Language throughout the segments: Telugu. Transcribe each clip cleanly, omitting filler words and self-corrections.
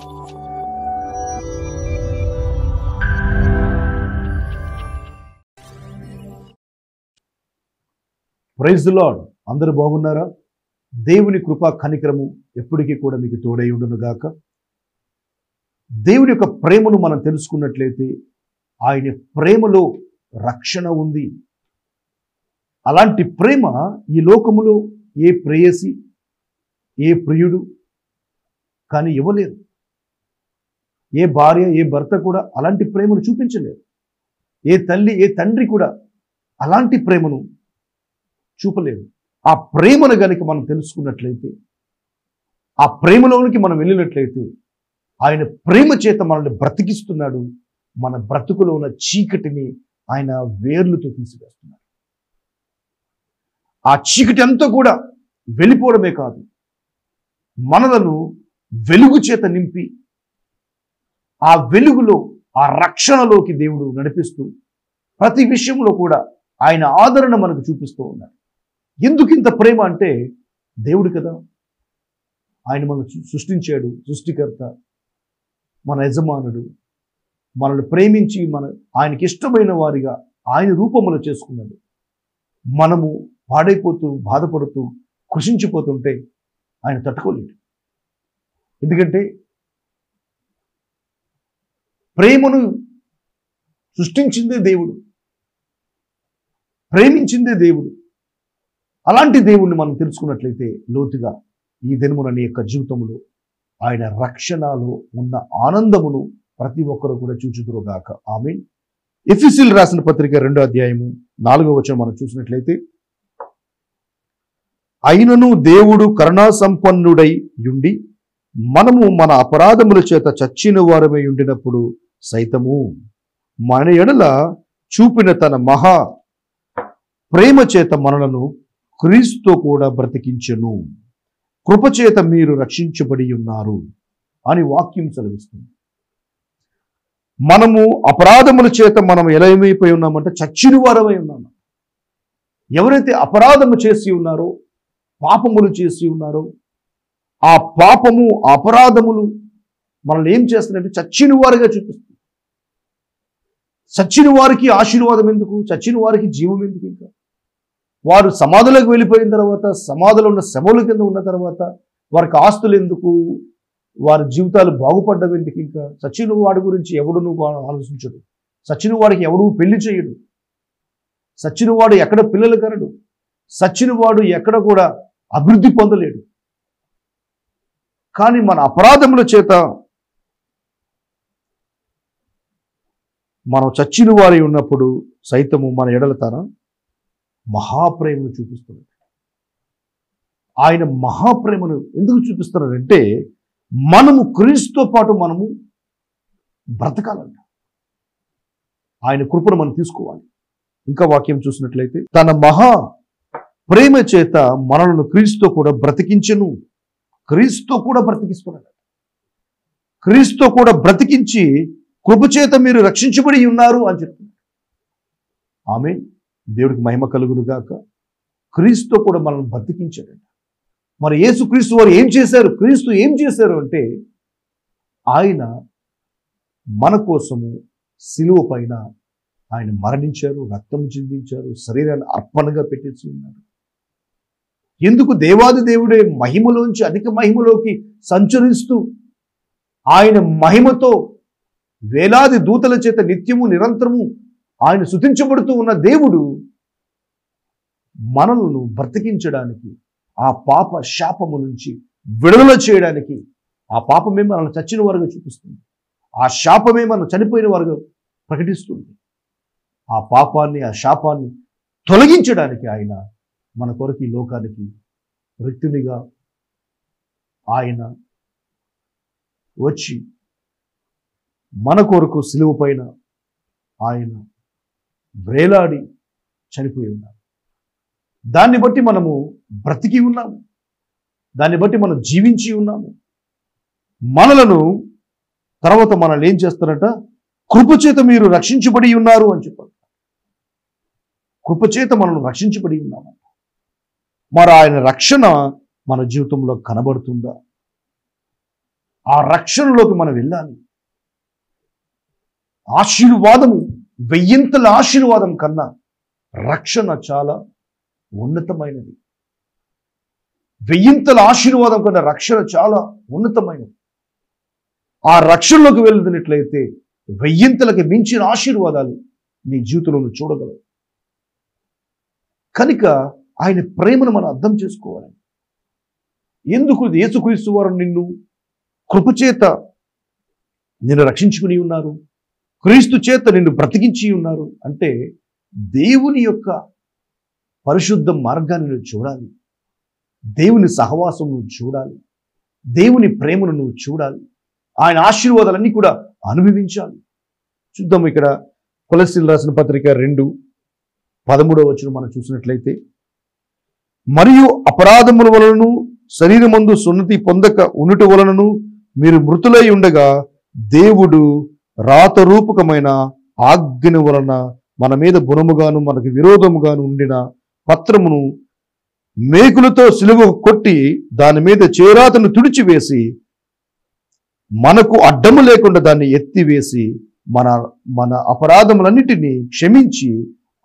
Praise the lord. అందరూ బాగున్నారా? దేవుని కృపా కనికరము ఎప్పటికీ కూడా మీకు తోడై ఉండును గాక. దేవుని యొక్క ప్రేమను మనం తెలుసుకున్నట్లయితే ఆయన ప్రేమలో రక్షణ ఉంది. అలాంటి ప్రేమ ఈ లోకములో ఏ ప్రేయసి, ఏ ప్రియుడు కానీ ఇవ్వలేరు. ఏ భార్య, ఏ భర్త కూడా అలాంటి ప్రేమను చూపించలేరు. ఏ తల్లి, ఏ తండ్రి కూడా అలాంటి ప్రేమను చూపలేదు. ఆ ప్రేమను గనుక మనం తెలుసుకున్నట్లయితే, ఆ ప్రేమలోనికి మనం వెళ్ళినట్లయితే ఆయన ప్రేమ చేత మనల్ని బ్రతికిస్తున్నాడు. మన బ్రతుకులో ఉన్న చీకటిని ఆయన వేర్లతో తీసివేస్తున్నాడు. ఆ చీకటి అంతా కూడా వెళ్ళిపోవడమే కాదు, మనలను వెలుగు చేత నింపి ఆ వెలుగులో, ఆ రక్షణలోకి దేవుడు నడిపిస్తూ ప్రతి విషయంలో కూడా ఆయన ఆదరణ మనకు చూపిస్తూ ఉన్నాడు. ఎందుకు ఇంత ప్రేమ అంటే దేవుడు కదా. ఆయన మనం సృష్టించాడు, సృష్టికర్త, మన యజమానుడు. మనల్ని ప్రేమించి ఆయనకి ఇష్టమైన వారిగా ఆయన రూపంలో చేసుకున్నాడు. మనము పాడైపోతూ, బాధపడుతూ, కృషించిపోతుంటే ఆయన తట్టుకోలేడు. ఎందుకంటే ప్రేమను సృష్టించిందే దేవుడు, ప్రేమించిందే దేవుడు. అలాంటి దేవుణ్ణి మనం తెలుసుకున్నట్లయితే లోతుగా ఈ దినమున నీ యొక్క జీవితంలో ఆయన రక్షణలో ఉన్న ఆనందమును ప్రతి ఒక్కరు కూడా చూచుదురుగాక. ఆమేన్. ఎఫెసీయులకు రాసిన పత్రిక 2వ అధ్యాయము 4వ వచనం మనం చూసినట్లయితే, అయినను దేవుడు కరుణా సంపన్నుడై యుండి మనము మన అపరాధముల చేత చచ్చిన వారమై ఉండినప్పుడు సైతము మన ఎడల చూపిన తన మహా ప్రేమ చేత మనలను క్రీస్తుతో కూడా బ్రతికించెను, కృపచేత మీరు రక్షించబడి ఉన్నారు అని వాక్యం సెలవిస్తుంది. మనము అపరాధముల చేత మనం ఎలా ఏమైపోయి ఉన్నామంటే చచ్చిన వారమై ఉన్నాము. ఎవరైతే అపరాధము చేసి ఉన్నారో, పాపములు చేసి ఉన్నారో, ఆ పాపము, అపరాధములు మనల్ని ఏం చేస్తున్నాయంటే చచ్చిన వారిగా చూపిస్తుంది. చచ్చిన వారికి ఆశీర్వాదం ఎందుకు? చచ్చిన వారికి జీవం ఎందుకు? ఇంకా వారు సమాధులకు వెళ్ళిపోయిన తర్వాత, సమాధులు ఉన్న శవముల కింద ఉన్న తర్వాత వారికి ఆస్తులు ఎందుకు? వారి జీవితాలు బాగుపడ్డవి ఎందుకు? ఇంకా చచ్చిన వాడి గురించి ఎవడు నువ్వు ఆలోచించడు. చచ్చిన వాడికి ఎవడు పెళ్లి చేయడు. చచ్చిన వాడు ఎక్కడ పిల్లలు కనడు. చచ్చిన వాడు ఎక్కడ కూడా అభివృద్ధి పొందలేడు. కానీ మన అపరాధముల చేత మనం చచ్చిన వారి ఉన్నప్పుడు సైతము మన ఎడల తన మహాప్రేమను చూపిస్తున్నాడు. ఆయన మహాప్రేమను ఎందుకు చూపిస్తున్నాడంటే మనము క్రీస్తుతో పాటు మనము బ్రతకాలంట. ఆయన కృపను మనం తీసుకోవాలి. ఇంకా వాక్యం చూసినట్లయితే, తన మహా ప్రేమ చేత మనలను క్రీస్తుతో కూడా బ్రతికించెను. క్రీస్తుతో కూడా బ్రతికిస్తున్నాడు. క్రీస్తుతో కూడా బ్రతికించి కృపచేత మీరు రక్షించబడి ఉన్నారు అని చెప్తున్నాడు. ఆమేన్. దేవుడికి మహిమ కలుగును గాక. క్రీస్తుతో కూడా మనల్ని బ్రతికించాడంట. మరి యేసు క్రీస్తు వారు ఏం చేశారు? క్రీస్తు ఏం చేశారు అంటే ఆయన మన కోసము సిలువ పైన ఆయన మరణించారు, రక్తం చిందించారు, శరీరాన్ని అర్పణగా పెట్టేసి ఉన్నారు. ఎందుకు? దేవాది దేవుడే మహిమలోంచి అధిక మహిమలోకి సంచరిస్తూ ఆయన మహిమతో వేలాది దూతల చేత నిత్యము నిరంతరము ఆయన స్తుతించబడుతూ ఉన్న దేవుడు మనలను బ్రతికించడానికి, ఆ పాప శాపము నుంచి విడుదల చేయడానికి, ఆ పాపమే మనల్ని చచ్చిన వారుగా చూపిస్తుంది, ఆ శాపమే మనం చనిపోయిన వారుగా ప్రకటిస్తుంది. ఆ పాపాన్ని, ఆ శాపాన్ని తొలగించడానికి ఆయన మన కొరకు ఈ లోకానికి రిక్తునిగా ఆయన వచ్చి మన కొరకు సిలువ పైన ఆయన వ్రేలాడి చనిపోయి ఉన్నారు. దాన్ని బట్టి మనము బ్రతికి ఉన్నాము. దాన్ని బట్టి మనం జీవించి ఉన్నాము. మనలను తర్వాత మనల్ని ఏం చేస్తారట? కృపచేత మీరు రక్షించబడి ఉన్నారు అని చెప్పారు. కృపచేత మనం రక్షించబడి ఉన్నామంట. మరి ఆయన రక్షణ మన జీవితంలో కనబడుతుందా? ఆ రక్షణలోకి మనం వెళ్ళాలి. ఆశీర్వాదము, వెయ్యింతల ఆశీర్వాదం కన్నా రక్షణ చాలా ఉన్నతమైనది. వెయ్యింతల ఆశీర్వాదం కన్నా రక్షణ చాలా ఉన్నతమైనది. ఆ రక్షణలోకి వెళ్తున్నట్లయితే వెయ్యింతలకి మించిన ఆశీర్వాదాలు నీ జీవితంలో చూడగలవు. కనుక ఆయన ప్రేమను మనం అర్థం చేసుకోవాలి. ఎందుకు యేసుక్రీస్తు వారు నిన్ను కృపచేత నిన్ను రక్షించుకుని ఉన్నారు, క్రీస్తు చేత నిన్ను బ్రతికించి ఉన్నారు అంటే దేవుని యొక్క పరిశుద్ధ మార్గాన్ని నువ్వు చూడాలి, దేవుని సహవాసం నువ్వు చూడాలి, దేవుని ప్రేమను నువ్వు చూడాలి, ఆయన ఆశీర్వాదాలన్నీ కూడా అనుభవించాలి. చూద్దాం ఇక్కడ కొలస్సీలు రాసిన పత్రిక 2:13 మనం చూసినట్లయితే, మరియు అపరాధముల వలనను శరీరమందు సున్నతి పొందక ఉండుట వలనను మీరు మృతులై ఉండగా దేవుడు రాతరూపకమైన ఆజ్ఞ వలన మన మీద గుణముగాను మనకు విరోధముగాను ఉండిన పత్రమును మేకులతో సిలువ కొట్టి దాని మీద చేరాతను తుడిచివేసి మనకు అడ్డము లేకుండా దాన్ని ఎత్తివేసి మన మన అపరాధములన్నిటినీ క్షమించి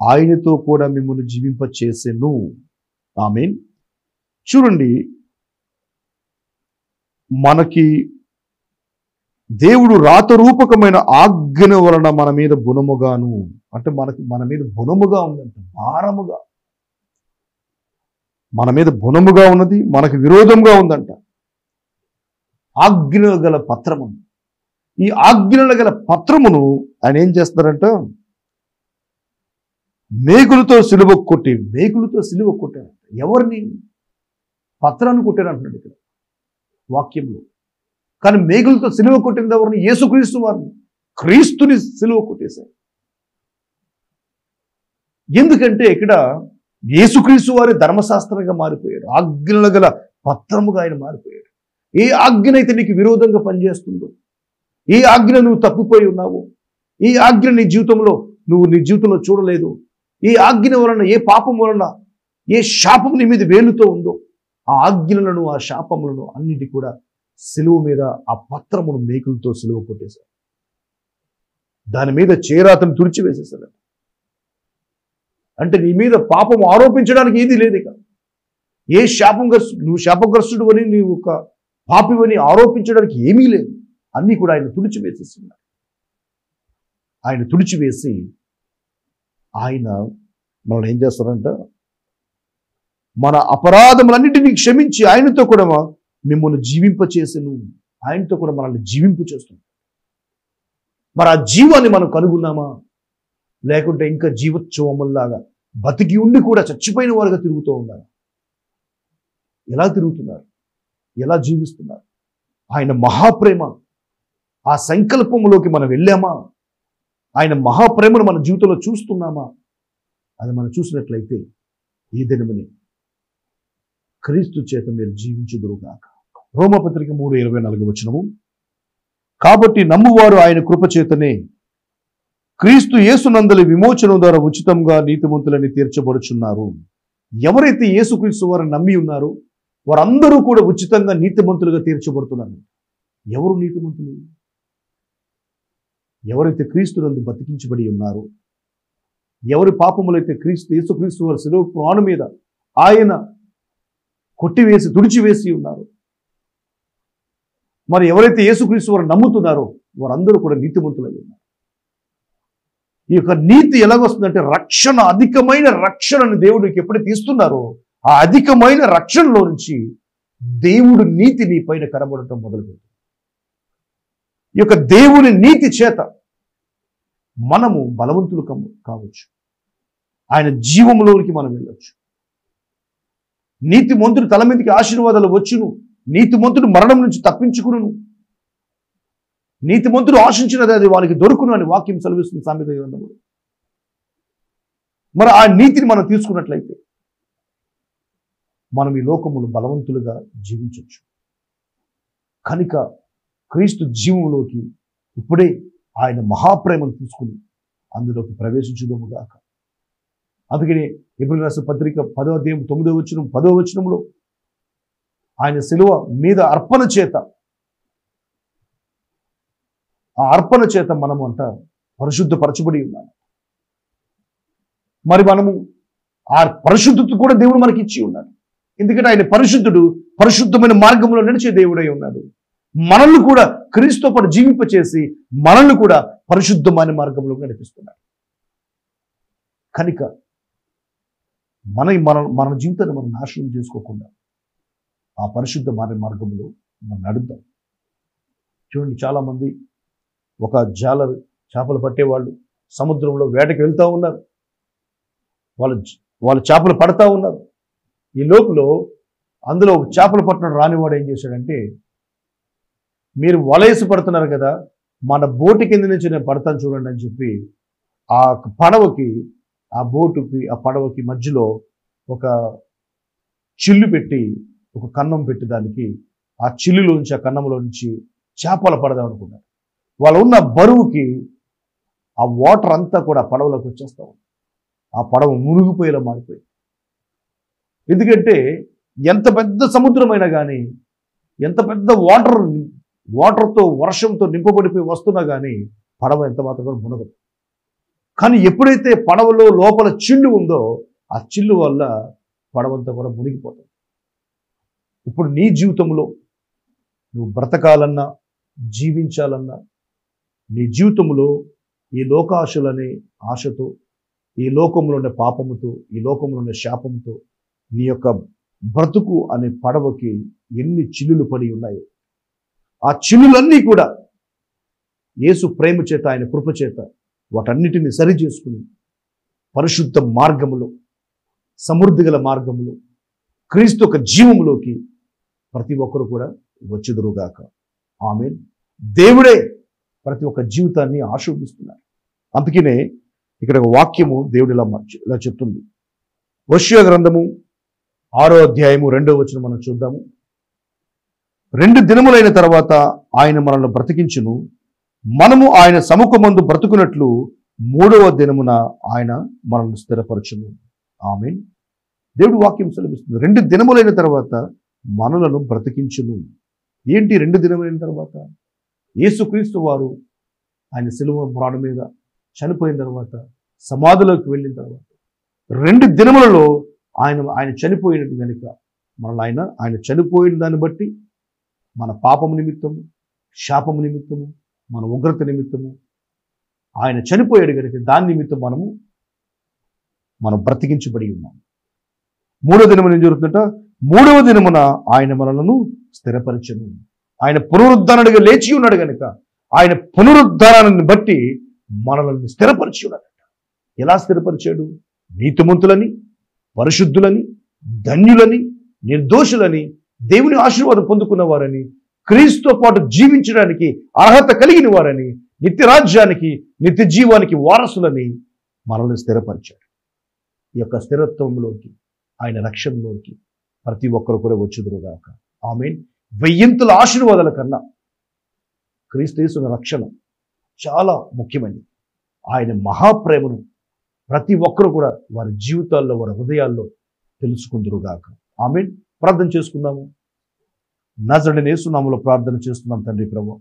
ఆయనతో కూడా మిమ్మల్ని జీవింపచేసెను. ఆమేన్. చూడండి, మనకి దేవుడు రాతరూపకమైన ఆజ్ఞ వలన మన మీద గుణముగాను అంటే మన మీద గుణముగా ఉందంట, భారముగా మన మీద గుణముగా ఉన్నది, మనకు విరోధంగా ఉందంట. ఆజ్ఞ గల పత్రము. ఈ ఆజ్ఞల గల పత్రమును ఆయన ఏం చేస్తారంట, మేకులతో సిలువ కొట్టారంట. ఎవరిని? పత్రాన్ని కొట్టారంటున్నాడు ఇక్కడ వాక్యంలో. కానీ మేకులతో సిలువ కొట్టింది ఎవరిని? యేసుక్రీస్తు వారిని, క్రీస్తుని సిలువ కొట్టేశారు. ఎందుకంటే ఇక్కడ యేసుక్రీస్తు వారి ధర్మశాస్త్రంగా మారిపోయాడు, ఆజ్ఞల గల పత్రముగా ఆయన మారిపోయాడు. ఏ ఆజ్ఞనైతే నీకు విరోధంగా పనిచేస్తుందో, ఏ ఆజ్ఞ నువ్వు తప్పిపోయి ఉన్నావో, ఏ ఆజ్ఞ నీ జీవితంలో చూడలేదు, ఏ ఆజ్ఞ వలన, ఏ పాపం వలన, ఏ శాపం నీ మీద వేలుతో ఉందో, ఆ ఆజ్ఞలను, ఆ శాపములను అన్నిటి కూడా సిలువ మీద ఆ పత్రమును మేకులతో సిలువ కొట్టేశారు. దాని మీద చేరాతను తుడిచివేసేశారు. అంటే నీ మీద పాపం ఆరోపించడానికి ఏది లేదు. ఇక ఏ నువ్వు శాపగ్రస్తుడు అని, నీవు ఒక పాపివని ఆరోపించడానికి ఏమీ లేదు. అన్నీ కూడా ఆయన తుడిచివేసేస్తున్నారు. ఆయన తుడిచివేసి ఆయన మనల్ని ఏం చేస్తారంట, మన అపరాధములన్నిటినీ క్షమించి ఆయనతో కూడా మిమ్మల్ని జీవింపచేసెను. ఆయనతో కూడా మనల్ని జీవింపు చేస్తున్నాం. మరి ఆ జీవాన్ని మనం కనుగొన్నామా? లేకుంటే ఇంకా జీవోత్సవముల్లాగా బతికి ఉండి కూడా చచ్చిపోయిన వారుగా తిరుగుతూ ఉన్నారు? ఎలా తిరుగుతున్నారు? ఎలా జీవిస్తున్నారు? ఆయన మహాప్రేమ, ఆ సంకల్పంలోకి మనం వెళ్ళామా? ఆయన మహాప్రేమను మన జీవితంలో చూస్తున్నామా? అది మనం చూసినట్లయితే ఈ దినమని క్రీస్తు చేత మీరు జీవించుదురుగాక. రోమపత్రిక 3:24 కాబట్టి నమ్మువారు ఆయన కృపచేతనే క్రీస్తు యేసునందలి విమోచన ద్వారా ఉచితంగా నీతిమంతులని తీర్చబడుచున్నారు. ఎవరైతే యేసుక్రీస్తు వారు నమ్మి ఉన్నారో వారందరూ కూడా ఉచితంగా నీతిమంతులుగా తీర్చబడుతున్నారు. ఎవరు నీతిమంతులు? ఎవరైతే క్రీస్తునందు బతికించబడి ఉన్నారో, ఎవరి పాపములైతే యేసుక్రీస్తు వారి శిలువ ప్రాణం మీద ఆయన కొట్టివేసి తుడిచివేసి ఉన్నారు, మరి ఎవరైతే యేసుక్రీస్తు వారు నమ్ముతున్నారో వారందరూ కూడా నీతిమంతులై ఉన్నారు. ఈ యొక్క నీతి ఎలాగొస్తుందంటే రక్షణ, అధికమైన రక్షణను దేవుడికి ఎప్పుడైతే ఇస్తున్నారో ఆ అధికమైన రక్షణలో నుంచి దేవుడు నీతి నీ పైన కనబడటం మొదలుపెట్టింది. ఈ యొక్క దేవుని నీతి చేత మనము బలవంతులు కావచ్చు, ఆయన జీవంలోనికి మనం వెళ్ళొచ్చు. నీతిమంతుడు తల మీదకి ఆశీర్వాదాలు వచ్చును, నీతిమంతుడు మరణం నుంచి తప్పించుకును, నీతిమంతుడు ఆశించినది అది వారికి దొరుకును అని వాక్యం సెలవిస్తుంది సామెత గ్రంథంలో. మరి ఆ నీతిని మనం తీసుకున్నట్లయితే మనం ఈ లోకములు బలవంతులుగా జీవించవచ్చు. కనుక క్రీస్తు జీవంలోకి ఇప్పుడే ఆయన మహాప్రేమను తీసుకుని అందులోకి ప్రవేశించుదాముగాక. అందుకనే ఎబ్రీయులకు రాసిన పత్రిక 10వ అధ్యాయం 9వ వచనంలో ఆయన శిలువ మీద అర్పణ చేత ఆ అర్పణ చేత మనము అంట పరిశుద్ధపరచబడి ఉన్నాము. మరి మనము ఆ పరిశుద్ధత కూడా దేవుడు మనకి ఇచ్చి ఉన్నాడు. ఎందుకంటే ఆయన పరిశుద్ధుడు, పరిశుద్ధమైన మార్గంలో నడిచే దేవుడై ఉన్నాడు. మనల్ని కూడా క్రీస్తుతో పాటు జీవింపచేసి మనల్ని కూడా పరిశుద్ధమైన మార్గంలో నడిపిస్తున్నాడు. కనుక మన జీవితాన్ని మనం నాశనం చేసుకోకుండా ఆ పరిశుద్ధ మార్గంలో మనం నడుద్దాం. చూడండి, చాలామంది ఒక జాలరు, చేపలు పట్టేవాళ్ళు సముద్రంలో వేటకి వెళ్తూ ఉన్నారు. వాళ్ళు చేపలు పడతా ఉన్నారు. ఈ లోపల అందులో ఒక చేపలు పట్టడం రానివాడు ఏం చేశాడంటే, మీరు వలేసి పడుతున్నారు కదా, మన బోటు కింద నుంచి నేను పడతాను చూడండి అని చెప్పి ఆ పడవకి, ఆ పడవకి మధ్యలో ఒక చిల్లు పెట్టి, ఒక కన్నం పెట్టి దానికి ఆ చిల్లులోంచి, ఆ కన్నంలో నుంచి చేపలు పడదాం అనుకున్నారు. వాళ్ళు ఉన్న బరువుకి ఆ వాటర్ అంతా కూడా పడవలోకి వచ్చేస్తా ఉంది. ఆ పడవ మునిగిపోయేలా మారిపోయింది. ఎందుకంటే ఎంత పెద్ద సముద్రమైనా కానీ, ఎంత పెద్ద వాటర్తో వర్షంతో నింపబడిపోయి వస్తున్నా కానీ పడవ ఎంత మాత్రం కూడా మునగదు. కానీ ఎప్పుడైతే పడవలో లోపల చిల్లు ఉందో ఆ చిల్లు వల్ల పడవంతా కూడా మునిగిపోతుంది. ఇప్పుడు నీ జీవితంలో నువ్వు బ్రతకాలన్నా, జీవించాలన్నా, నీ జీవితంలో ఈ లోకాశలనే ఆశతో, ఈ లోకంలో ఉండే పాపముతో, ఈ లోకంలో ఉండే శాపంతో నీ యొక్క బ్రతుకు అనే పడవకి ఎన్ని చిల్లులు పడి ఉన్నాయో ఆ చిల్లులన్నీ కూడా యేసు ప్రేమ చేత, ఆయన కృప చేత వాటన్నిటిని సరి చేసుకుని పరిశుద్ధ మార్గములో, సమృద్ధి గల మార్గములో, క్రీస్తు యొక్క జీవములోకి ప్రతి ఒక్కరు కూడా వచ్చుదురుగాక. ఆమేన్. దేవుడే ప్రతి ఒక్క జీవితాన్ని ఆశీర్వదిస్తున్నారు. అందుకనే ఇక్కడ ఒక వాక్యము దేవుడు ఇలా చెప్తుంది. హోషేయ గ్రంథము 6వ అధ్యాయము 2వ వచనం మనం చూద్దాము. 2 దినములైన తర్వాత ఆయన మనల్ని బ్రతికించును, మనము ఆయన సముఖమందు బ్రతుకున్నట్లు 3వ దినమున ఆయన మనల్ని స్థిరపరచును. ఆమేన్. దేవుడు వాక్యం సెలవిస్తుంది. 2 దినములైన తర్వాత మనలను బ్రతికించును. ఏంటి 2 దినములైన తర్వాత? యేసుక్రీస్తు వారు ఆయన సిలువ మ్రాణ మీద చనిపోయిన తర్వాత, సమాధిలోకి వెళ్ళిన తర్వాత 2 దినములలో ఆయన చనిపోయినట్టు కనుక మనల్ని ఆయన చనిపోయిన దాన్ని బట్టి మన పాపము నిమిత్తము, శాపము నిమిత్తము, మన ఉగ్రత నిమిత్తము ఆయన చనిపోయాడు కనుక దాని నిమిత్తం మనం బ్రతికించబడి ఉన్నాం. 3వ దినమున ఏం జరుగుతుందట? 3వ దినమున ఆయన మనలను స్థిరపరచను. ఆయన పునరుద్ధరణగా లేచి ఉన్నాడు కనుక ఆయన పునరుద్ధరణని బట్టి మనల్ని స్థిరపరిచి ఉన్నాడట. ఎలా స్థిరపరిచాడు? నీతిమంతులని, పరిశుద్ధులని, ధన్యులని, నిర్దోషులని, దేవుని ఆశీర్వాదం పొందుకున్న వారని, క్రీస్తుతో పాటు జీవించడానికి అర్హత కలిగిన వారని, నిత్య రాజ్యానికి, నిత్య జీవానికి వారసులని మనల్ని స్థిరపరిచాడు. ఈ యొక్క స్థిరత్వంలోకి, ఆయన రక్షణలోకి ప్రతి ఒక్కరు కూడా వచ్చుదురుగాక. ఆమేన్. 1000 ఆశీర్వాదాల కన్నా క్రీస్తు యేసు రక్షణ చాలా ముఖ్యమైనది. ఆయన మహాప్రేమను ప్రతి ఒక్కరు కూడా వారి జీవితాల్లో, వారి హృదయాల్లో తెలుసుకుందురుగాక. ఆమేన్. ప్రార్థన చేసుకుందాము. నజరేయుడైన యేసు నామములో ప్రార్థన చేస్తున్నాం తండ్రి. ప్రభువా,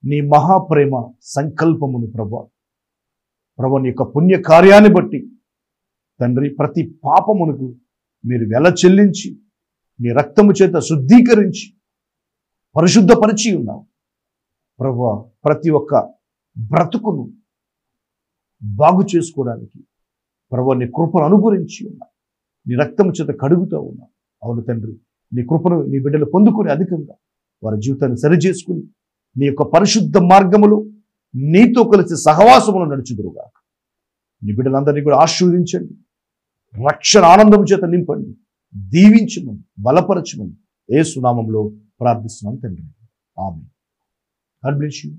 నీ మహాప్రేమ సంకల్పమును ప్రభువా నీ యొక్క పుణ్య కార్యాన్ని బట్టి తండ్రి ప్రతి పాపమునకు మీరు వెల చెల్లించి నీ రక్తము చేత శుద్ధీకరించి పరిశుద్ధపరిచి ఉన్నావు ప్రభువా. ప్రతి ఒక్క బ్రతుకును బాగు చేసుకోవడానికి ప్రభువా నీ కృపను అనుగ్రహించి ఉన్నావు. నీ రక్తము చేత కడుగుతూ ఉన్నావు. అవును తండ్రి, నీ కృపను నీ బిడ్డలు పొందుకుని అధికంగా వారి జీవితాన్ని సరిచేసుకుని నీ యొక్క పరిశుద్ధ మార్గములు నీతో కలిసి సహవాసములు నడుచుదురుగాక. నీ బిడ్డలందరినీ కూడా ఆశీర్వదించండి, రక్షణ ఆనందం చేత నింపండి, దీవించమని, బలపరచమని యేసు నామములో ప్రార్థిస్తున్నాం తండ్రి. ఆమేన్. God bless you.